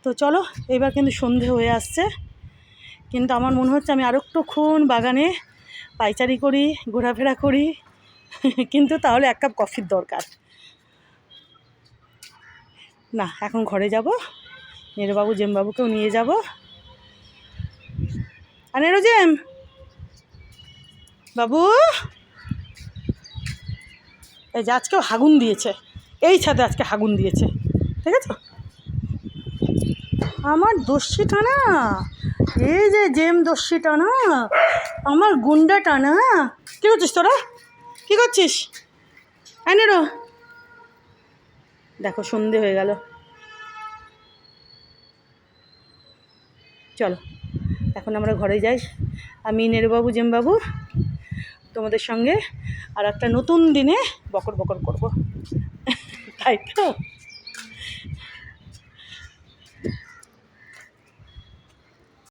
তো চলো, এবার কিন্তু সন্ধে হয়ে আসছে, কিন্তু আমার মনে হচ্ছে আমি আরও একটুক্ষণ বাগানে পাইচারি করি, ঘোরাফেরা করি, কিন্তু তাহলে 1 কাপ কফির দরকার। না, এখন ঘরে যাব, নেরুবাবু জেমবাবুকেও নিয়ে যাব। আর নেরু জেম বাবু, এই যে আজকেও হাগুন দিয়েছে, এই ছাদে আজকে হাগুন দিয়েছে, ঠিক আছে? আমার দস্যিটা না, এই যে জেম দস্যিটা না, আমার গুন্ডাটা না। কী করছিস তোরা, কী করছিস? নেরু, দেখো সন্ধে হয়ে গেল, চলো এখন আমরা ঘরে যাই। আমি নেরুবাবু জেমবাবু তোমাদের সঙ্গে আর একটা নতুন দিনে বকর বকর করবো, তাই তো?